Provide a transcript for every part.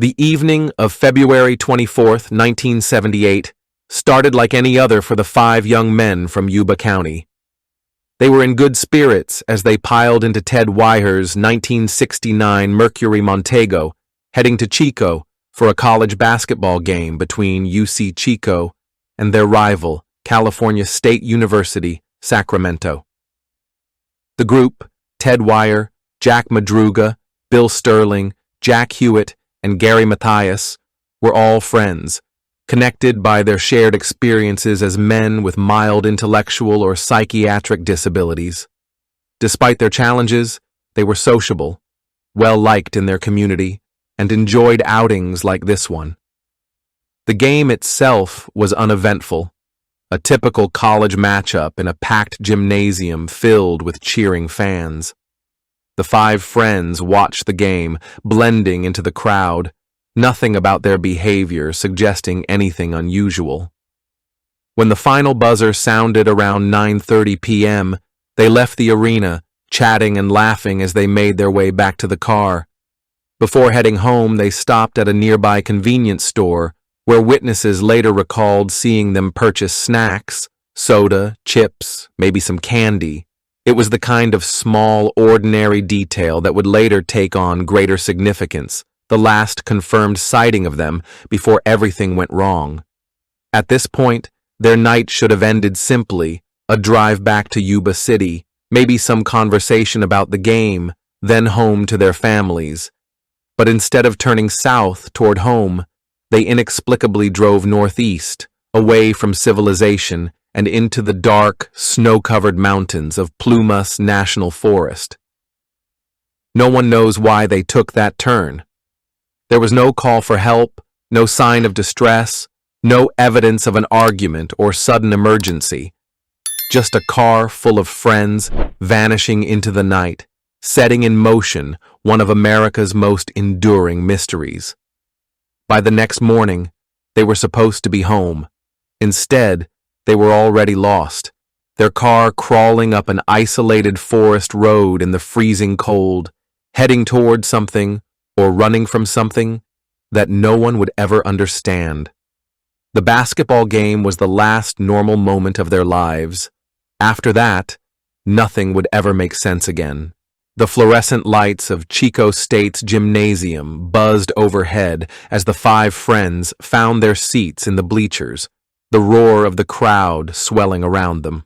The evening of February 24th, 1978, started like any other for the five young men from Yuba County. They were in good spirits as they piled into Ted Wyher's 1969 Mercury Montego, heading to Chico for a college basketball game between UC Chico and their rival, California State University, Sacramento. The group, Ted Wyer, Jack Madruga, Bill Sterling, Jack Hewitt, and Gary Mathias, were all friends, connected by their shared experiences as men with mild intellectual or psychiatric disabilities. Despite their challenges, they were sociable, well-liked in their community, and enjoyed outings like this one. The game itself was uneventful, a typical college matchup in a packed gymnasium filled with cheering fans. The five friends watched the game, blending into the crowd, nothing about their behavior suggesting anything unusual. When the final buzzer sounded around 9:30 p.m., they left the arena, chatting and laughing as they made their way back to the car. Before heading home, they stopped at a nearby convenience store where witnesses later recalled seeing them purchase snacks, soda, chips, maybe some candy. It was the kind of small, ordinary detail that would later take on greater significance, the last confirmed sighting of them before everything went wrong. At this point, their night should have ended simply, a drive back to Yuba City, maybe some conversation about the game, then home to their families. But instead of turning south toward home, they inexplicably drove northeast, away from civilization and into the dark, snow-covered mountains of Plumas National Forest. No one knows why they took that turn. There was no call for help, no sign of distress, no evidence of an argument or sudden emergency. Just a car full of friends vanishing into the night, setting in motion one of America's most enduring mysteries. By the next morning, they were supposed to be home. Instead, they were already lost, their car crawling up an isolated forest road in the freezing cold, heading toward something or running from something that no one would ever understand. The basketball game was the last normal moment of their lives. After that, nothing would ever make sense again. The fluorescent lights of Chico State's gymnasium buzzed overhead as the five friends found their seats in the bleachers, the roar of the crowd swelling around them.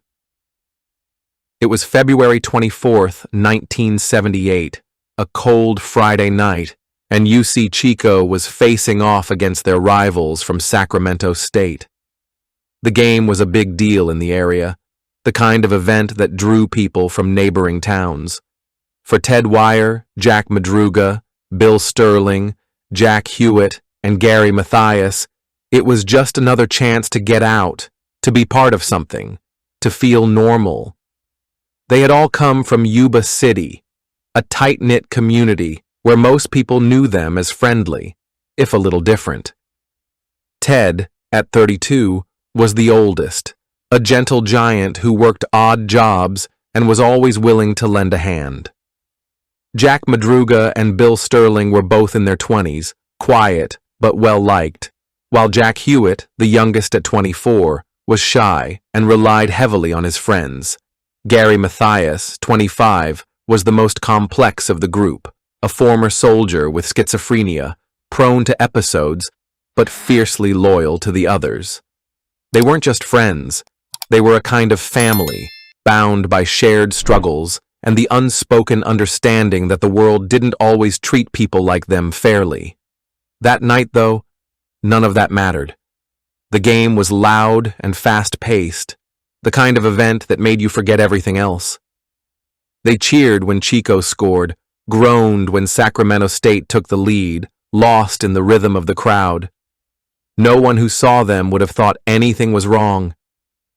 It was February 24th, 1978, a cold Friday night, and UC Chico was facing off against their rivals from Sacramento State. The game was a big deal in the area, the kind of event that drew people from neighboring towns. For Ted Wyer, Jack Madruga, Bill Sterling, Jack Hewitt, and Gary Mathias, it was just another chance to get out, to be part of something, to feel normal. They had all come from Yuba City, a tight-knit community where most people knew them as friendly, if a little different. Ted, at 32, was the oldest, a gentle giant who worked odd jobs and was always willing to lend a hand. Jack Madruga and Bill Sterling were both in their 20s, quiet but well-liked, while Jack Hewitt, the youngest at 24, was shy and relied heavily on his friends. Gary Mathias, 25, was the most complex of the group, a former soldier with schizophrenia, prone to episodes, but fiercely loyal to the others. They weren't just friends, they were a kind of family, bound by shared struggles and the unspoken understanding that the world didn't always treat people like them fairly. That night, though, none of that mattered. The game was loud and fast-paced, the kind of event that made you forget everything else. They cheered when Chico scored, groaned when Sacramento State took the lead, lost in the rhythm of the crowd. No one who saw them would have thought anything was wrong.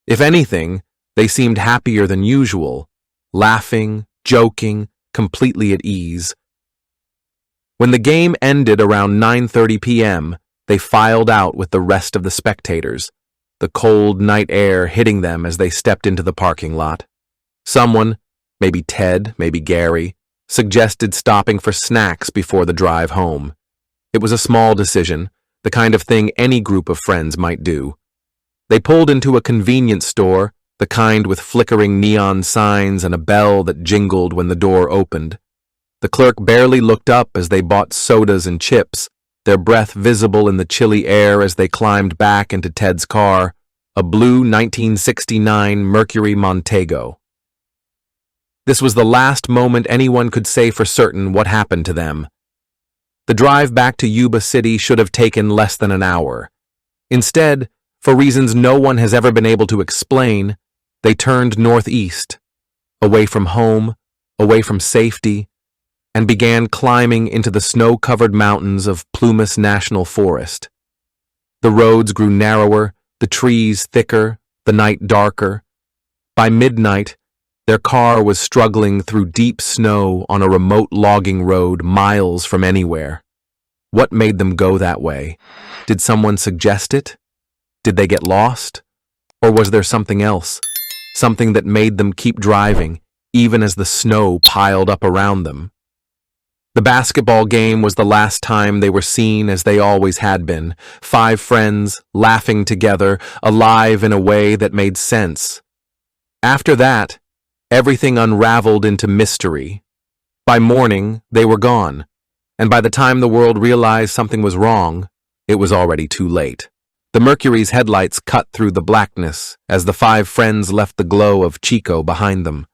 If anything, they seemed happier than usual, laughing, joking, completely at ease. When the game ended around 9:30 p.m., they filed out with the rest of the spectators, the cold night air hitting them as they stepped into the parking lot. Someone, maybe Ted, maybe Gary, suggested stopping for snacks before the drive home. It was a small decision, the kind of thing any group of friends might do. They pulled into a convenience store, the kind with flickering neon signs and a bell that jingled when the door opened. The clerk barely looked up as they bought sodas and chips, their breath visible in the chilly air as they climbed back into Ted's car, a blue 1969 Mercury Montego. This was the last moment anyone could say for certain what happened to them. The drive back to Yuba City should have taken less than an hour. Instead, for reasons no one has ever been able to explain, they turned northeast, away from home, away from safety, and began climbing into the snow-covered mountains of Plumas National Forest. The roads grew narrower, the trees thicker, the night darker. By midnight, their car was struggling through deep snow on a remote logging road miles from anywhere. What made them go that way? Did someone suggest it? Did they get lost? Or was there something else? Something that made them keep driving, even as the snow piled up around them? The basketball game was the last time they were seen as they always had been, 5 friends, laughing together, alive in a way that made sense. After that, everything unraveled into mystery. By morning, they were gone, and by the time the world realized something was wrong, it was already too late. The Mercury's headlights cut through the blackness as the 5 friends left the glow of Chico behind them.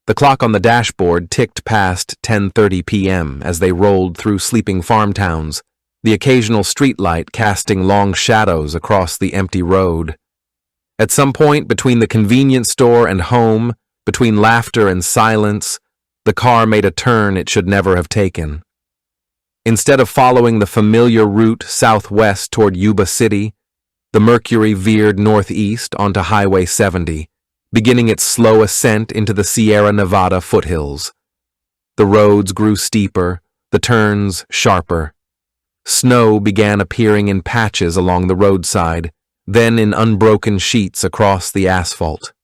The clock on the dashboard ticked past 10:30 p.m. as they rolled through sleeping farm towns, the occasional streetlight casting long shadows across the empty road. At some point between the convenience store and home, between laughter and silence, the car made a turn it should never have taken. Instead of following the familiar route southwest toward Yuba City, the Mercury veered northeast onto Highway 70, beginning its slow ascent into the Sierra Nevada foothills. The roads grew steeper, the turns sharper. Snow began appearing in patches along the roadside, then in unbroken sheets across the asphalt.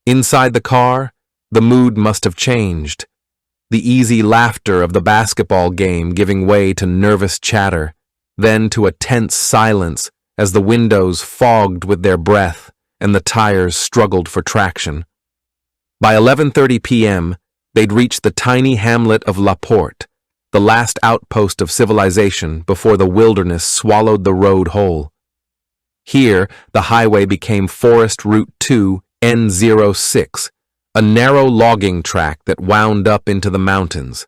Inside the car, the mood must have changed, the easy laughter of the basketball game giving way to nervous chatter, then to a tense silence as the windows fogged with their breath and the tires struggled for traction. By 11:30 p.m., they'd reached the tiny hamlet of La Porte, the last outpost of civilization before the wilderness swallowed the road whole. Here, the highway became Forest Route 2 N06, a narrow logging track that wound up into the mountains.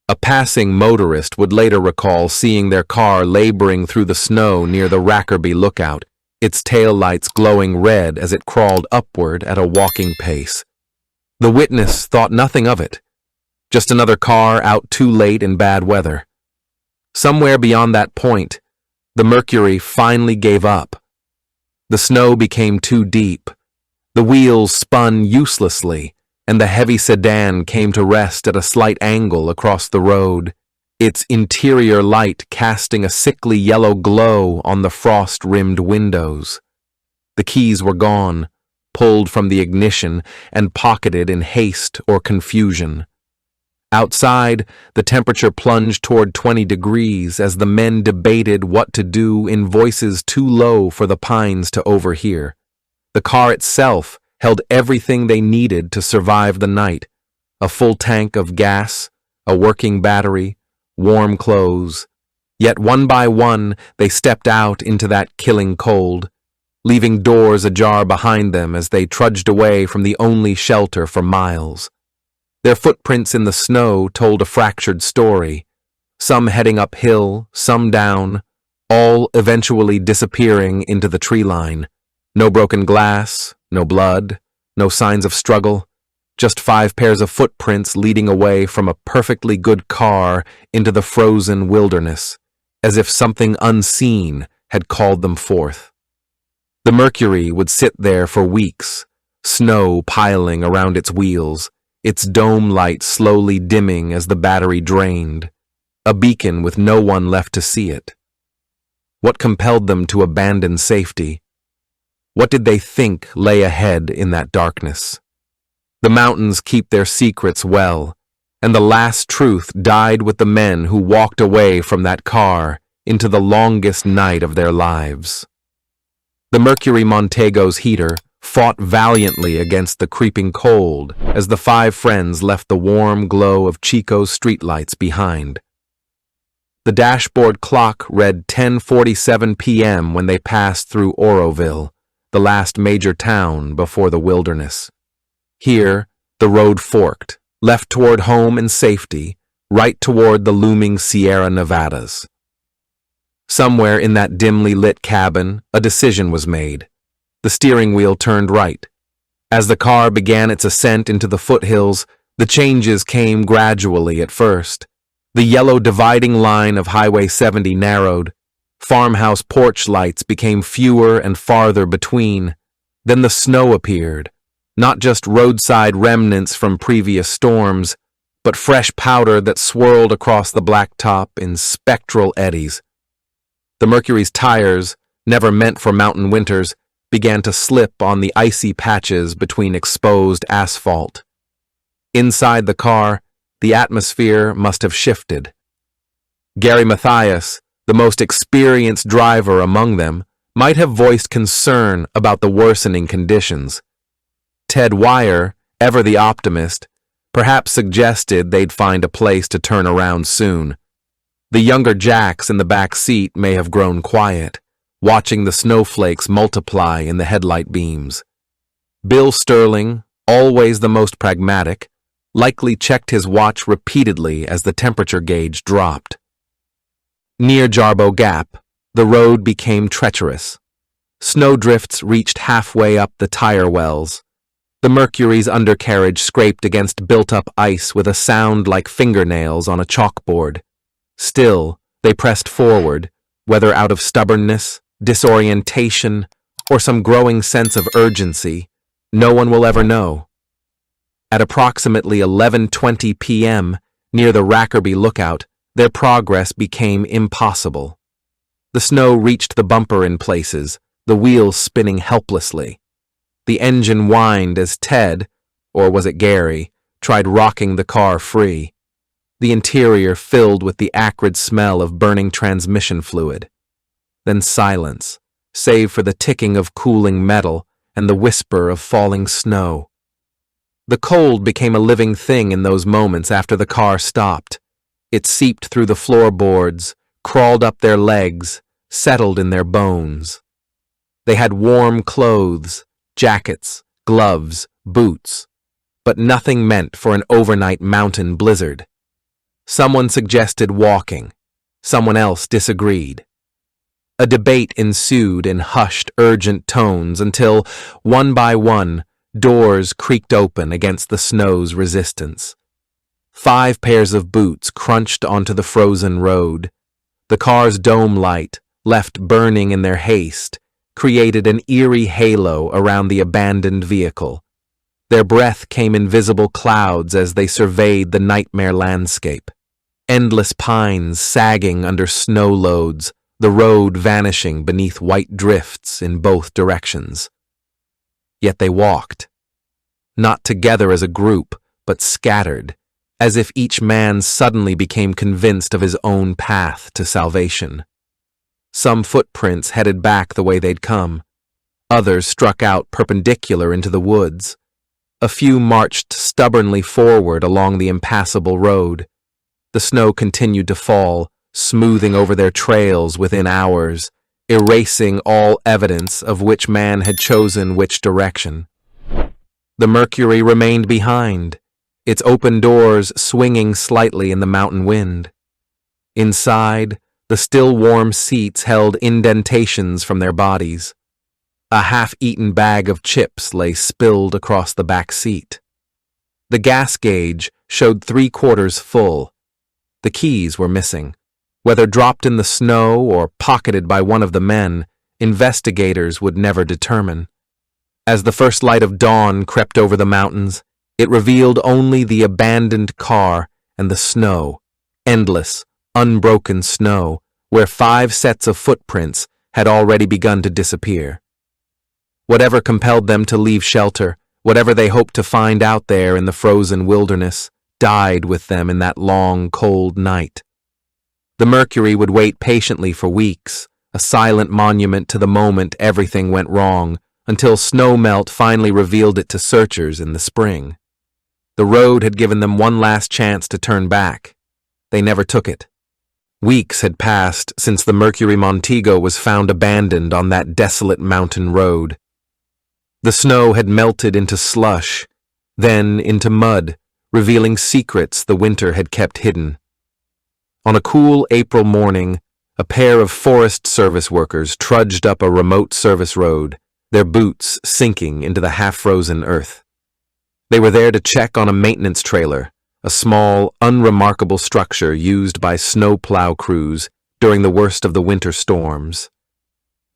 A passing motorist would later recall seeing their car laboring through the snow near the Rackerby Lookout, its taillights glowing red as it crawled upward at a walking pace. The witness thought nothing of it, just another car out too late in bad weather. Somewhere beyond that point, the Mercury finally gave up. The snow became too deep. The wheels spun uselessly, and the heavy sedan came to rest at a slight angle across the road, its interior light casting a sickly yellow glow on the frost-rimmed windows. The keys were gone, pulled from the ignition and pocketed in haste or confusion. Outside, the temperature plunged toward 20 degrees as the men debated what to do in voices too low for the pines to overhear. The car itself held everything they needed to survive the night: a full tank of gas, a working battery, warm clothes. Yet one by one, they stepped out into that killing cold, leaving doors ajar behind them as they trudged away from the only shelter for miles. Their footprints in the snow told a fractured story, some heading uphill, some down, all eventually disappearing into the tree line. No broken glass, no blood, no signs of struggle, just 5 pairs of footprints leading away from a perfectly good car into the frozen wilderness, as if something unseen had called them forth. The Mercury would sit there for weeks, snow piling around its wheels, its dome light slowly dimming as the battery drained, a beacon with no one left to see it. What compelled them to abandon safety? What did they think lay ahead in that darkness? The mountains keep their secrets well, and the last truth died with the men who walked away from that car into the longest night of their lives. The Mercury Montego's heater fought valiantly against the creeping cold as the five friends left the warm glow of Chico's streetlights behind. The dashboard clock read 10:47 p.m. when they passed through Oroville, the last major town before the wilderness. Here, the road forked, left toward home and safety, right toward the looming Sierra Nevadas. Somewhere in that dimly lit cabin, a decision was made. The steering wheel turned right. As the car began its ascent into the foothills, the changes came gradually at first. The yellow dividing line of Highway 70 narrowed. Farmhouse porch lights became fewer and farther between. Then the snow appeared. Not just roadside remnants from previous storms, but fresh powder that swirled across the blacktop in spectral eddies. The Mercury's tires, never meant for mountain winters, began to slip on the icy patches between exposed asphalt. Inside the car, the atmosphere must have shifted. Gary Mathias, the most experienced driver among them, might have voiced concern about the worsening conditions. Ted Wire, ever the optimist, perhaps suggested they'd find a place to turn around soon. The younger Jacks in the back seat may have grown quiet, watching the snowflakes multiply in the headlight beams. Bill Sterling, always the most pragmatic, likely checked his watch repeatedly as the temperature gauge dropped. Near Jarbo Gap, the road became treacherous. Snowdrifts reached halfway up the tire wells. The Mercury's undercarriage scraped against built-up ice with a sound like fingernails on a chalkboard. Still, they pressed forward, whether out of stubbornness, disorientation, or some growing sense of urgency, no one will ever know. At approximately 11:20 p.m., near the Rackerby Lookout, their progress became impossible. The snow reached the bumper in places, the wheels spinning helplessly. The engine whined as Ted, or was it Gary, tried rocking the car free. The interior filled with the acrid smell of burning transmission fluid. Then silence, save for the ticking of cooling metal and the whisper of falling snow. The cold became a living thing in those moments after the car stopped. It seeped through the floorboards, crawled up their legs, settled in their bones. They had warm clothes, jackets, gloves, boots, but nothing meant for an overnight mountain blizzard. Someone suggested walking. Someone else disagreed. A debate ensued in hushed, urgent tones until, one by one, doors creaked open against the snow's resistance. 5 pairs of boots crunched onto the frozen road. The car's dome light, left burning in their haste, created an eerie halo around the abandoned vehicle. Their breath came in visible clouds as they surveyed the nightmare landscape. Endless pines sagging under snow loads, the road vanishing beneath white drifts in both directions. Yet they walked. Not together as a group, but scattered, as if each man suddenly became convinced of his own path to salvation. Some footprints headed back the way they'd come. Others struck out perpendicular into the woods. A few marched stubbornly forward along the impassable road. The snow continued to fall, smoothing over their trails within hours, erasing all evidence of which man had chosen which direction. The Mercury remained behind, its open doors swinging slightly in the mountain wind. Inside, the still warm seats held indentations from their bodies. A half-eaten bag of chips lay spilled across the back seat. The gas gauge showed 3/4 full. The keys were missing. Whether dropped in the snow or pocketed by one of the men, investigators would never determine. As the first light of dawn crept over the mountains, it revealed only the abandoned car and the snow, endless, unbroken snow, where 5 sets of footprints had already begun to disappear. Whatever compelled them to leave shelter, whatever they hoped to find out there in the frozen wilderness, died with them in that long, cold night. The mercury would wait patiently for weeks, a silent monument to the moment everything went wrong, until snow melt finally revealed it to searchers in the spring. The road had given them one last chance to turn back. They never took it. Weeks had passed since the Mercury Montego was found abandoned on that desolate mountain road. The snow had melted into slush, then into mud, revealing secrets the winter had kept hidden. On a cool April morning, a pair of Forest Service workers trudged up a remote service road, their boots sinking into the half-frozen earth. They were there to check on a maintenance trailer, a small, unremarkable structure used by snowplow crews during the worst of the winter storms.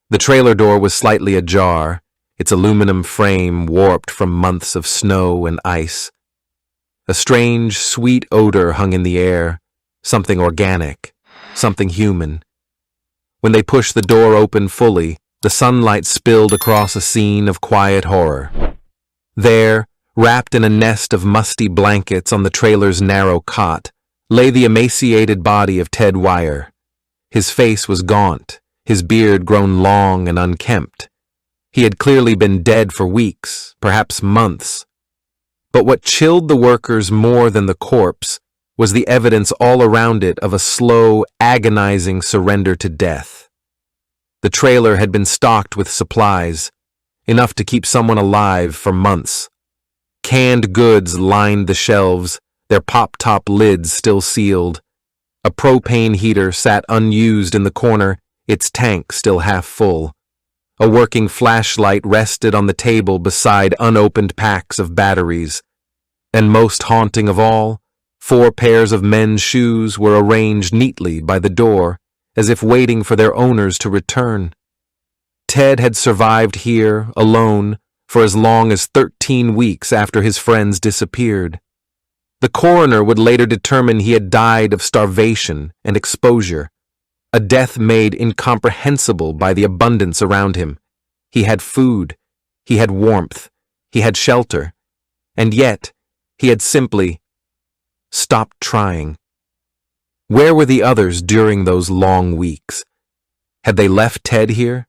The trailer door was slightly ajar, its aluminum frame warped from months of snow and ice. A strange, sweet odor hung in the air, something organic, something human. When they pushed the door open fully, the sunlight spilled across a scene of quiet horror. There, wrapped in a nest of musty blankets on the trailer's narrow cot, lay the emaciated body of Ted Wire. His face was gaunt, his beard grown long and unkempt. He had clearly been dead for weeks, perhaps months. But what chilled the workers more than the corpse was the evidence all around it of a slow, agonizing surrender to death. The trailer had been stocked with supplies, enough to keep someone alive for months. Canned goods lined the shelves, their pop-top lids still sealed. A propane heater sat unused in the corner, its tank still half full. A working flashlight rested on the table beside unopened packs of batteries. And most haunting of all, 4 pairs of men's shoes were arranged neatly by the door, as if waiting for their owners to return. Ted had survived here, alone, for as long as 13 weeks after his friends disappeared. The coroner would later determine he had died of starvation and exposure, a death made incomprehensible by the abundance around him. He had food, he had warmth, he had shelter, and yet he had simply stopped trying. Where were the others during those long weeks? Had they left Ted here,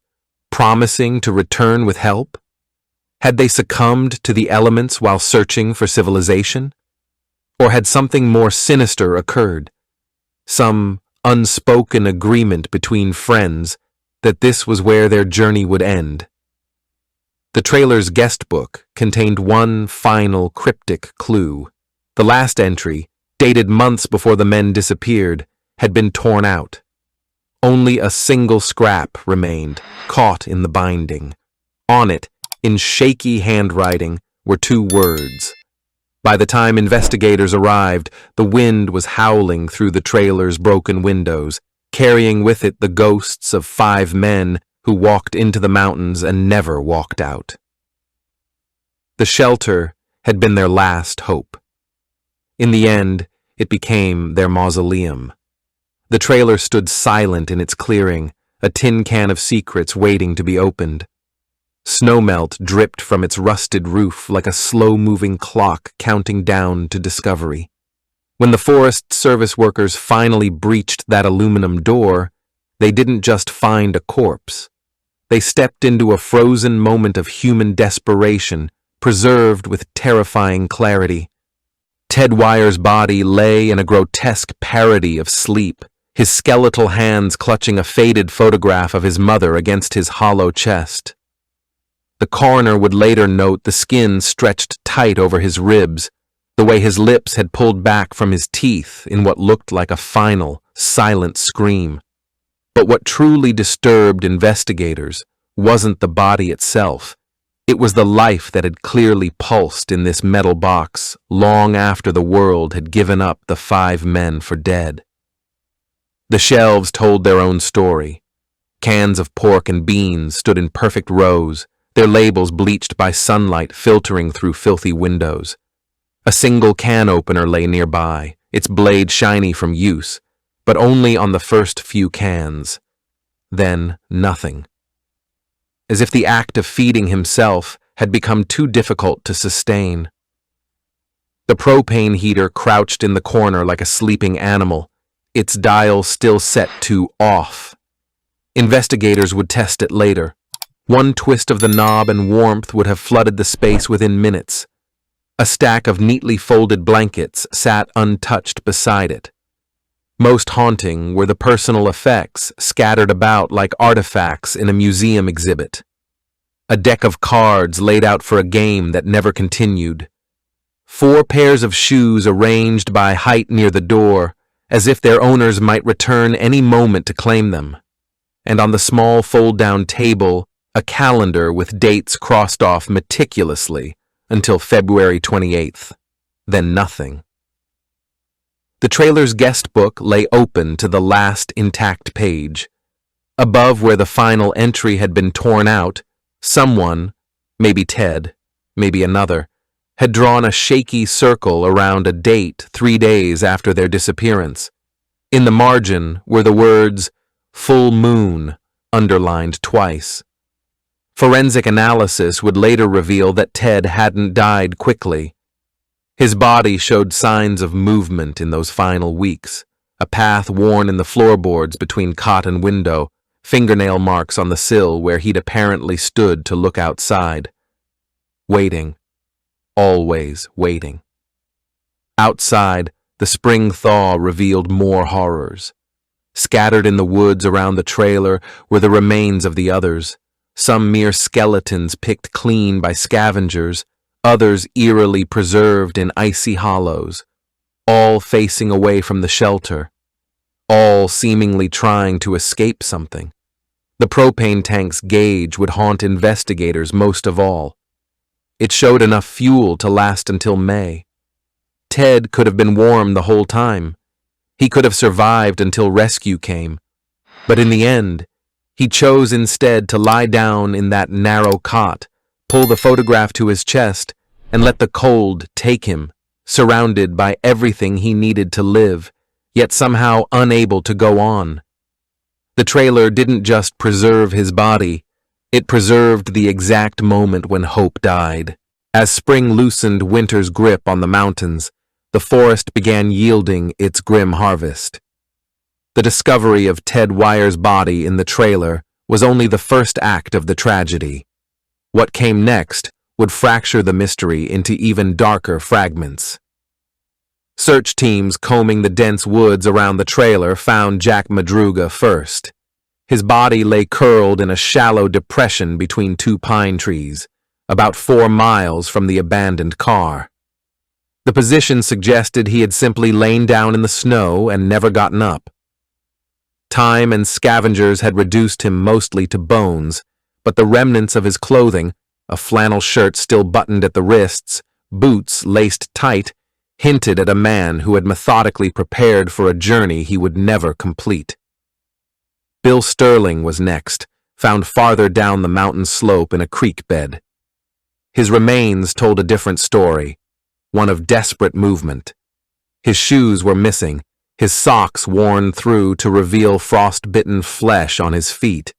promising to return with help? Had they succumbed to the elements while searching for civilization? Or had something more sinister occurred? Some unspoken agreement between friends that this was where their journey would end. The trailer's guest book contained one final cryptic clue. The last entry, dated months before the men disappeared, had been torn out. Only a single scrap remained, caught in the binding. On it, in shaky handwriting, were 2 words. By the time investigators arrived, the wind was howling through the trailer's broken windows, carrying with it the ghosts of 5 men who walked into the mountains and never walked out. The shelter had been their last hope. In the end, it became their mausoleum. The trailer stood silent in its clearing, a tin can of secrets waiting to be opened. Snowmelt dripped from its rusted roof like a slow-moving clock counting down to discovery. When the Forest Service workers finally breached that aluminum door, they didn't just find a corpse. They stepped into a frozen moment of human desperation, preserved with terrifying clarity. Ted Wire's body lay in a grotesque parody of sleep, his skeletal hands clutching a faded photograph of his mother against his hollow chest. The coroner would later note the skin stretched tight over his ribs, the way his lips had pulled back from his teeth in what looked like a final, silent scream. But what truly disturbed investigators wasn't the body itself. It was the life that had clearly pulsed in this metal box long after the world had given up the 5 men for dead. The shelves told their own story. Cans of pork and beans stood in perfect rows, their labels bleached by sunlight filtering through filthy windows. A single can opener lay nearby, its blade shiny from use, but only on the first few cans. Then nothing. As if the act of feeding himself had become too difficult to sustain. The propane heater crouched in the corner like a sleeping animal, its dial still set to off. Investigators would test it later. One twist of the knob and warmth would have flooded the space within minutes. A stack of neatly folded blankets sat untouched beside it. Most haunting were the personal effects scattered about like artifacts in a museum exhibit. A deck of cards laid out for a game that never continued. 4 pairs of shoes arranged by height near the door, as if their owners might return any moment to claim them. And on the small fold-down table, a calendar with dates crossed off meticulously until February 28th. Then nothing. The trailer's guest book lay open to the last intact page. Above where the final entry had been torn out, someone, maybe Ted, maybe another, had drawn a shaky circle around a date 3 days after their disappearance. In the margin were the words, "Full Moon," underlined twice. Forensic analysis would later reveal that Ted hadn't died quickly. His body showed signs of movement in those final weeks, a path worn in the floorboards between cot and window, fingernail marks on the sill where he'd apparently stood to look outside. Waiting. Always waiting. Outside, the spring thaw revealed more horrors. Scattered in the woods around the trailer were the remains of the others, some mere skeletons picked clean by scavengers, others eerily preserved in icy hollows, all facing away from the shelter, all seemingly trying to escape something. The propane tank's gauge would haunt investigators most of all. It showed enough fuel to last until May. Ted could have been warm the whole time. He could have survived until rescue came. But in the end, he chose instead to lie down in that narrow cot, pull the photograph to his chest, and let the cold take him, surrounded by everything he needed to live, yet somehow unable to go on. The trailer didn't just preserve his body, it preserved the exact moment when hope died. As spring loosened winter's grip on the mountains, the forest began yielding its grim harvest. The discovery of Ted Wyer's body in the trailer was only the first act of the tragedy. What came next would fracture the mystery into even darker fragments. Search teams combing the dense woods around the trailer found Jack Madruga first. His body lay curled in a shallow depression between 2 pine trees, about 4 miles from the abandoned car. The position suggested he had simply lain down in the snow and never gotten up. Time and scavengers had reduced him mostly to bones, but the remnants of his clothing, a flannel shirt still buttoned at the wrists, boots laced tight, hinted at a man who had methodically prepared for a journey he would never complete. Bill Sterling was next, found farther down the mountain slope in a creek bed. His remains told a different story, one of desperate movement. His shoes were missing, his socks worn through to reveal frost-bitten flesh on his feet.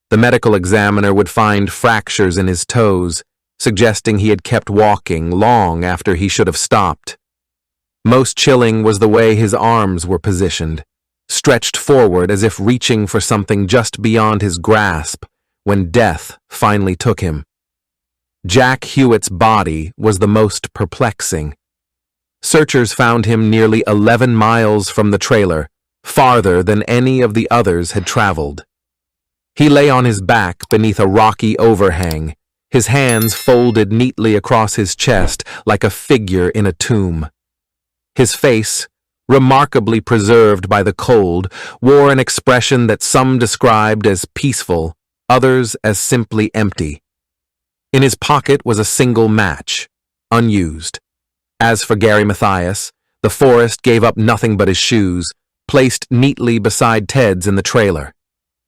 The medical examiner would find fractures in his toes, suggesting he had kept walking long after he should have stopped. Most chilling was the way his arms were positioned, stretched forward as if reaching for something just beyond his grasp when death finally took him. Jack Hewitt's body was the most perplexing. Searchers found him nearly 11 miles from the trailer, farther than any of the others had traveled. He lay on his back beneath a rocky overhang, his hands folded neatly across his chest like a figure in a tomb. His face, remarkably preserved by the cold, wore an expression that some described as peaceful, others as simply empty. In his pocket was a single match, unused. As for Gary Mathias, the forest gave up nothing but his shoes, placed neatly beside Ted's in the trailer.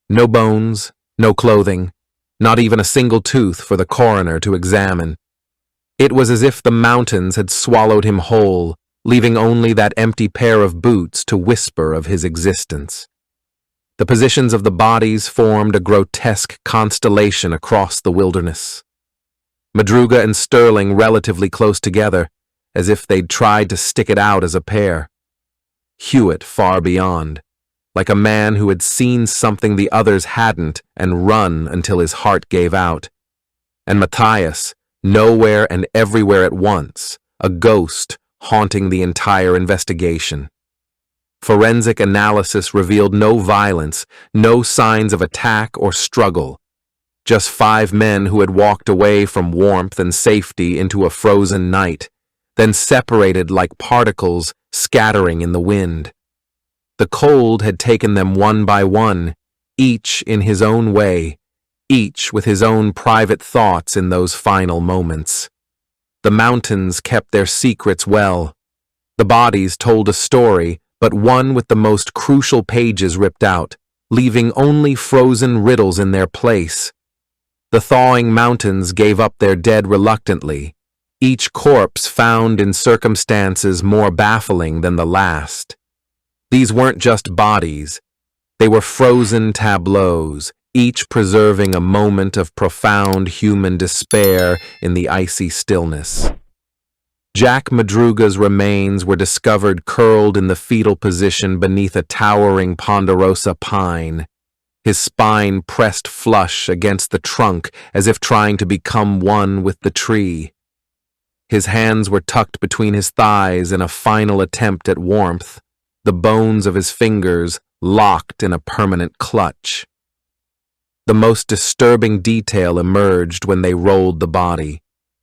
No bones, no clothing, not even a single tooth for the coroner to examine. It was as if the mountains had swallowed him whole, leaving only that empty pair of boots to whisper of his existence. The positions of the bodies formed a grotesque constellation across the wilderness. Madruga and Sterling relatively close together, as if they'd tried to stick it out as a pair. Hewitt far beyond, like a man who had seen something the others hadn't and run until his heart gave out. And Matthias, nowhere and everywhere at once, a ghost haunting the entire investigation. Forensic analysis revealed no violence, no signs of attack or struggle. Just 5 men who had walked away from warmth and safety into a frozen night, then separated like particles scattering in the wind. The cold had taken them one by one, each in his own way, each with his own private thoughts in those final moments. The mountains kept their secrets well. The bodies told a story, but one with the most crucial pages ripped out, leaving only frozen riddles in their place. The thawing mountains gave up their dead reluctantly, each corpse found in circumstances more baffling than the last. These weren't just bodies. They were frozen tableaus, each preserving a moment of profound human despair in the icy stillness. Jack Madruga's remains were discovered curled in the fetal position beneath a towering ponderosa pine, his spine pressed flush against the trunk as if trying to become one with the tree. His hands were tucked between his thighs in a final attempt at warmth, the bones of his fingers locked in a permanent clutch. The most disturbing detail emerged when they rolled the body.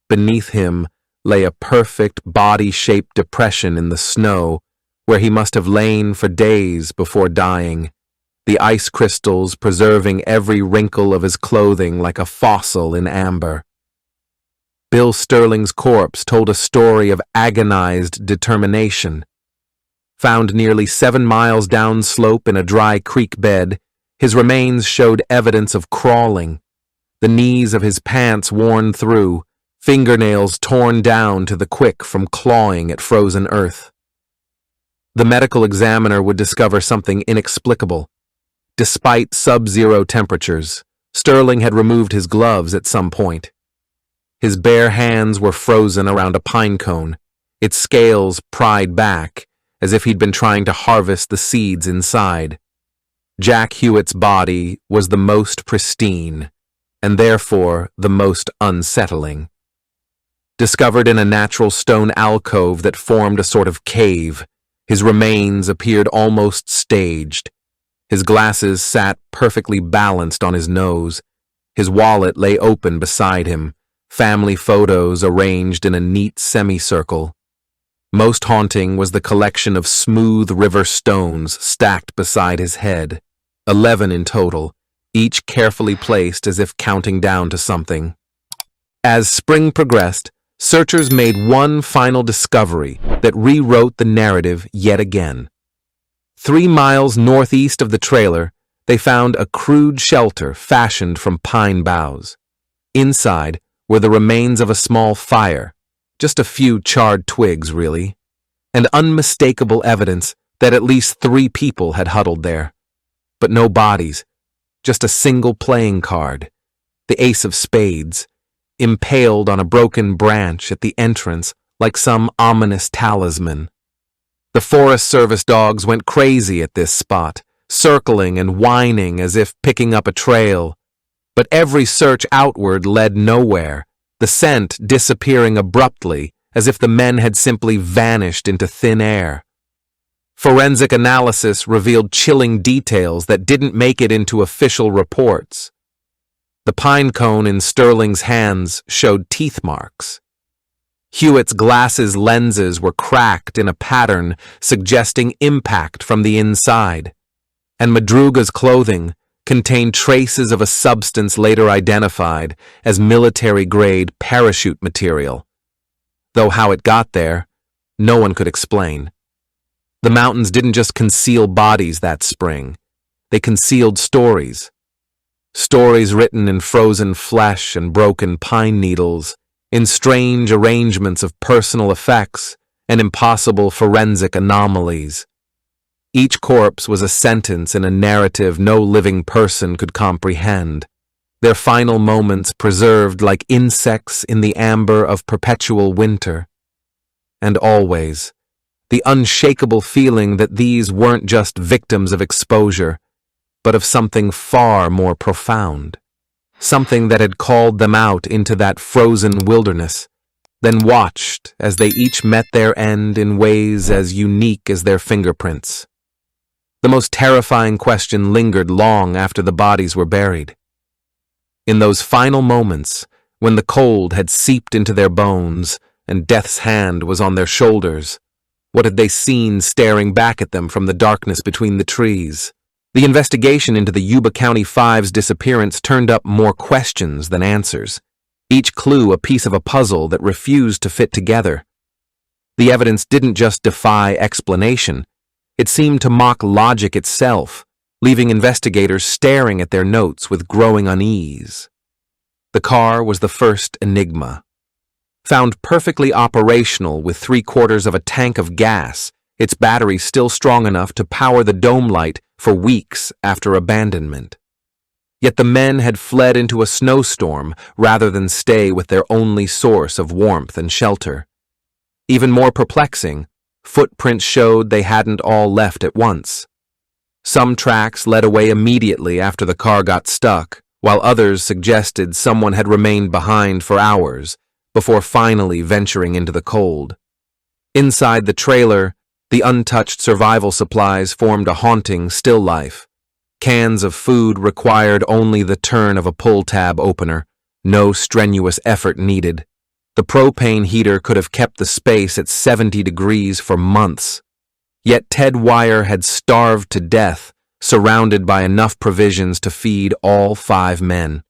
Beneath him lay a perfect body-shaped depression in the snow, where he must have lain for days before dying, the ice crystals preserving every wrinkle of his clothing like a fossil in amber. Bill Sterling's corpse told a story of agonized determination. Found nearly 7 miles downslope in a dry creek bed, his remains showed evidence of crawling, the knees of his pants worn through, fingernails torn down to the quick from clawing at frozen earth. The medical examiner would discover something inexplicable. Despite sub-zero temperatures, Sterling had removed his gloves at some point. His bare hands were frozen around a pine cone, its scales pried back, as if he'd been trying to harvest the seeds inside. Jack Hewitt's body was the most pristine, and therefore the most unsettling. Discovered in a natural stone alcove that formed a sort of cave, his remains appeared almost staged. His glasses sat perfectly balanced on his nose. His wallet lay open beside him, family photos arranged in a neat semicircle. Most haunting was the collection of smooth river stones stacked beside his head, 11 in total, each carefully placed as if counting down to something. As spring progressed, searchers made one final discovery that rewrote the narrative yet again. 3 miles northeast of the trailer, they found a crude shelter fashioned from pine boughs. Inside were the remains of a small fire, just a few charred twigs, really, and unmistakable evidence that at least 3 people had huddled there. But no bodies, just a single playing card, the ace of spades, impaled on a broken branch at the entrance like some ominous talisman. The Forest Service dogs went crazy at this spot, circling and whining as if picking up a trail. But every search outward led nowhere, the scent disappearing abruptly as if the men had simply vanished into thin air. Forensic analysis revealed chilling details that didn't make it into official reports. The pine cone in Sterling's hands showed teeth marks. Hewitt's glasses lenses were cracked in a pattern suggesting impact from the inside, and Madruga's clothing contained traces of a substance later identified as military-grade parachute material. Though how it got there, no one could explain. The mountains didn't just conceal bodies that spring. They concealed stories. Stories written in frozen flesh and broken pine needles, in strange arrangements of personal effects and impossible forensic anomalies. Each corpse was a sentence in a narrative no living person could comprehend, their final moments preserved like insects in the amber of perpetual winter. and always. The unshakable feeling that these weren't just victims of exposure, but of something far more profound. Something that had called them out into that frozen wilderness, then watched as they each met their end in ways as unique as their fingerprints. The most terrifying question lingered long after the bodies were buried. In those final moments, when the cold had seeped into their bones and death's hand was on their shoulders, what had they seen staring back at them from the darkness between the trees? The investigation into the Yuba County Five's disappearance turned up more questions than answers, each clue a piece of a puzzle that refused to fit together. The evidence didn't just defy explanation, it seemed to mock logic itself, leaving investigators staring at their notes with growing unease. The car was the first enigma. Found perfectly operational with 3/4 of a tank of gas, its battery still strong enough to power the dome light for weeks after abandonment. Yet the men had fled into a snowstorm rather than stay with their only source of warmth and shelter. Even more perplexing, footprints showed they hadn't all left at once. Some tracks led away immediately after the car got stuck, while others suggested someone had remained behind for hours before finally venturing into the cold. Inside the trailer, the untouched survival supplies formed a haunting still life. Cans of food required only the turn of a pull tab opener, no strenuous effort needed. The propane heater could have kept the space at 70 degrees for months. Yet Ted Wire had starved to death, surrounded by enough provisions to feed all 5 men.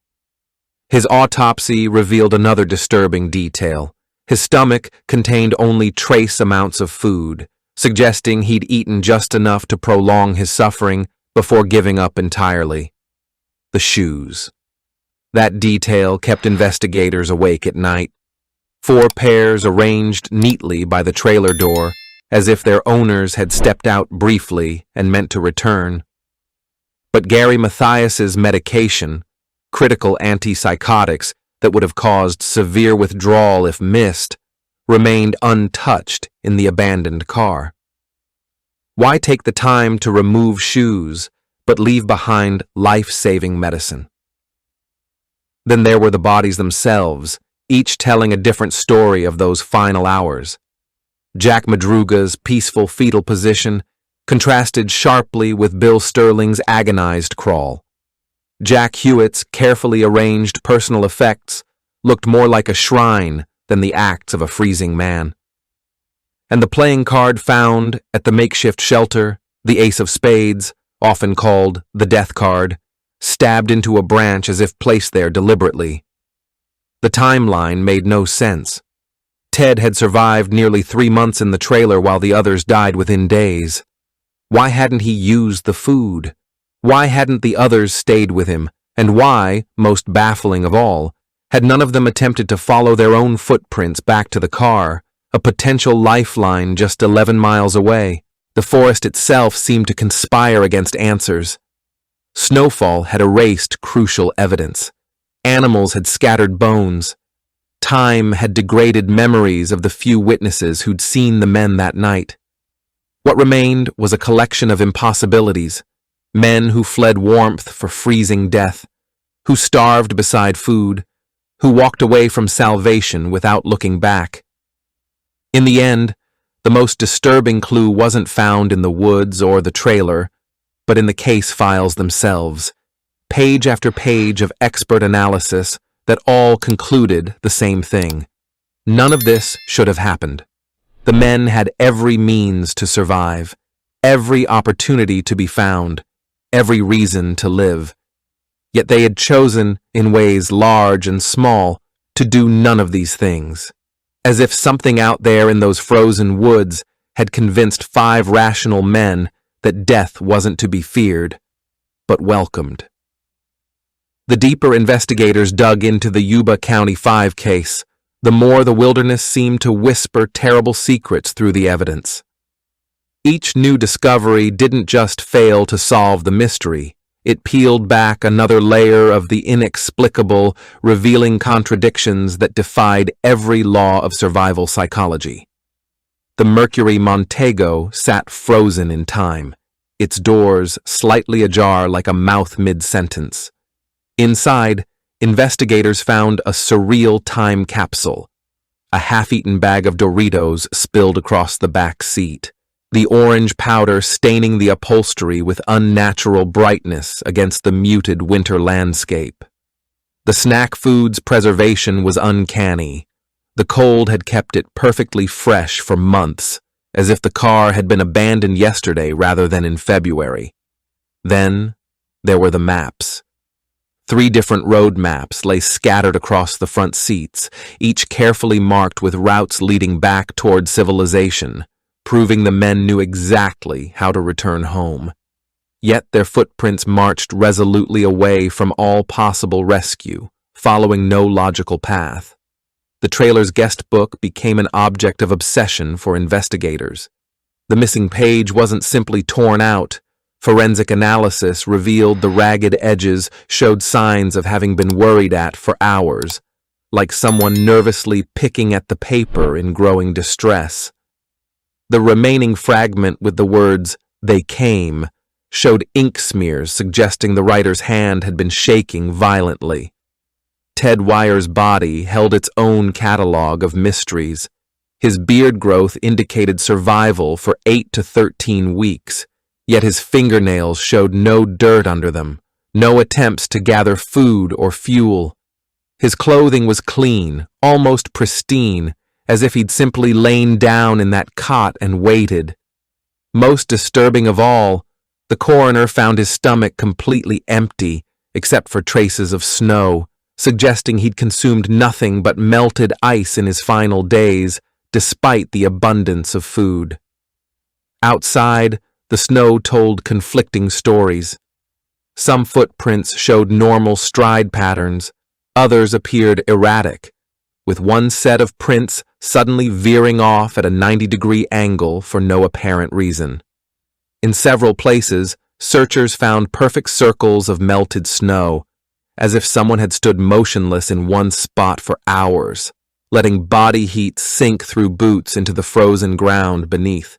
His autopsy revealed another disturbing detail. His stomach contained only trace amounts of food, suggesting he'd eaten just enough to prolong his suffering before giving up entirely. The shoes. That detail kept investigators awake at night. 4 pairs arranged neatly by the trailer door, as if their owners had stepped out briefly and meant to return. But Gary Mathias's medication, critical antipsychotics that would have caused severe withdrawal if missed, remained untouched in the abandoned car. Why take the time to remove shoes, but leave behind life-saving medicine? Then there were the bodies themselves, each telling a different story of those final hours. Jack Madruga's peaceful fetal position contrasted sharply with Bill Sterling's agonized crawl. Jack Hewitt's carefully arranged personal effects looked more like a shrine than the acts of a freezing man. And the playing card found at the makeshift shelter, the ace of spades, often called the death card, stabbed into a branch as if placed there deliberately. The timeline made no sense. Ted had survived nearly 3 months in the trailer while the others died within days. Why hadn't he used the food? Why hadn't the others stayed with him? And why, most baffling of all, had none of them attempted to follow their own footprints back to the car, a potential lifeline just 11 miles away? The forest itself seemed to conspire against answers. Snowfall had erased crucial evidence. Animals had scattered bones. Time had degraded memories of the few witnesses who'd seen the men that night. What remained was a collection of impossibilities. Men who fled warmth for freezing death, who starved beside food, who walked away from salvation without looking back. In the end, the most disturbing clue wasn't found in the woods or the trailer, but in the case files themselves, page after page of expert analysis that all concluded the same thing. None of this should have happened. The men had every means to survive, every opportunity to be found, every reason to live. Yet they had chosen, in ways large and small, to do none of these things. As if something out there in those frozen woods had convinced 5 rational men that death wasn't to be feared, but welcomed. The deeper investigators dug into the Yuba County Five case, the more the wilderness seemed to whisper terrible secrets through the evidence. Each new discovery didn't just fail to solve the mystery, it peeled back another layer of the inexplicable, revealing contradictions that defied every law of survival psychology. The Mercury Montego sat frozen in time, its doors slightly ajar like a mouth mid-sentence. Inside, investigators found a surreal time capsule, a half-eaten bag of Doritos spilled across the back seat, the orange powder staining the upholstery with unnatural brightness against the muted winter landscape. The snack food's preservation was uncanny. The cold had kept it perfectly fresh for months, as if the car had been abandoned yesterday rather than in February. Then, there were the maps. 3 different road maps lay scattered across the front seats, each carefully marked with routes leading back toward civilization, proving the men knew exactly how to return home. Yet their footprints marched resolutely away from all possible rescue, following no logical path. The trailer's guest book became an object of obsession for investigators. The missing page wasn't simply torn out. Forensic analysis revealed the ragged edges showed signs of having been worried at for hours, like someone nervously picking at the paper in growing distress. The remaining fragment with the words, "They came," showed ink smears suggesting the writer's hand had been shaking violently. Ted Wyer's body held its own catalog of mysteries. His beard growth indicated survival for 8 to 13 weeks, yet his fingernails showed no dirt under them, no attempts to gather food or fuel. His clothing was clean, almost pristine, as if he'd simply lain down in that cot and waited. Most disturbing of all, the coroner found his stomach completely empty, except for traces of snow, suggesting he'd consumed nothing but melted ice in his final days, despite the abundance of food. Outside, the snow told conflicting stories. Some footprints showed normal stride patterns, others appeared erratic, with one set of prints suddenly veering off at a 90-degree angle for no apparent reason. In several places, searchers found perfect circles of melted snow, as if someone had stood motionless in one spot for hours, letting body heat sink through boots into the frozen ground beneath.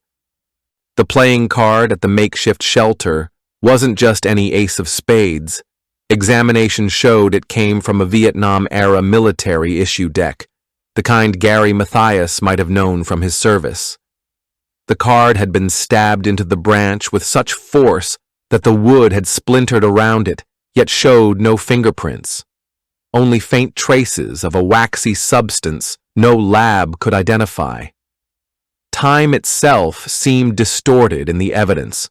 The playing card at the makeshift shelter wasn't just any ace of spades. Examination showed it came from a Vietnam-era military issue deck, the kind Gary Mathias might have known from his service. The card had been stabbed into the branch with such force that the wood had splintered around it, yet showed no fingerprints. Only faint traces of a waxy substance no lab could identify. Time itself seemed distorted in the evidence.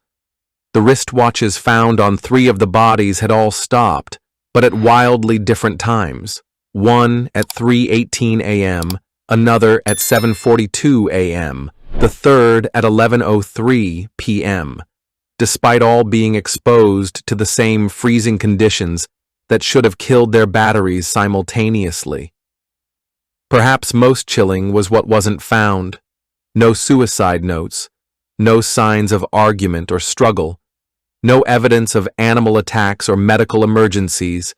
The wristwatches found on 3 of the bodies had all stopped, but at wildly different times. One at 3:18 a.m., another at 7:42 a.m., the third at 11:03 p.m., despite all being exposed to the same freezing conditions that should have killed their batteries simultaneously. Perhaps most chilling was what wasn't found. No suicide notes, no signs of argument or struggle, no evidence of animal attacks or medical emergencies,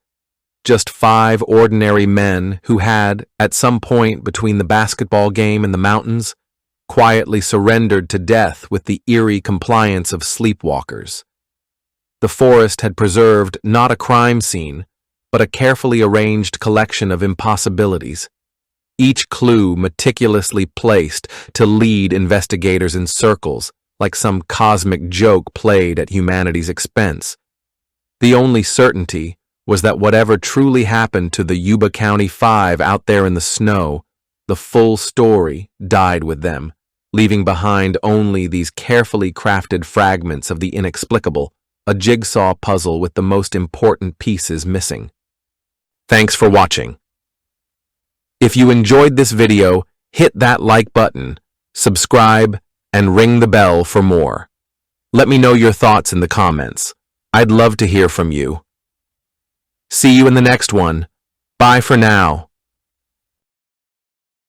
just 5 ordinary men who had, at some point between the basketball game and the mountains, quietly surrendered to death with the eerie compliance of sleepwalkers. The forest had preserved not a crime scene, but a carefully arranged collection of impossibilities, each clue meticulously placed to lead investigators in circles, like some cosmic joke played at humanity's expense. The only certainty was that whatever truly happened to the Yuba County Five out there in the snow, the full story died with them, leaving behind only these carefully crafted fragments of the inexplicable, a jigsaw puzzle with the most important pieces missing. Thanks for watching. If you enjoyed this video, hit that like button, subscribe, and ring the bell for more. Let me know your thoughts in the comments. I'd love to hear from you. See you in the next one. Bye for now.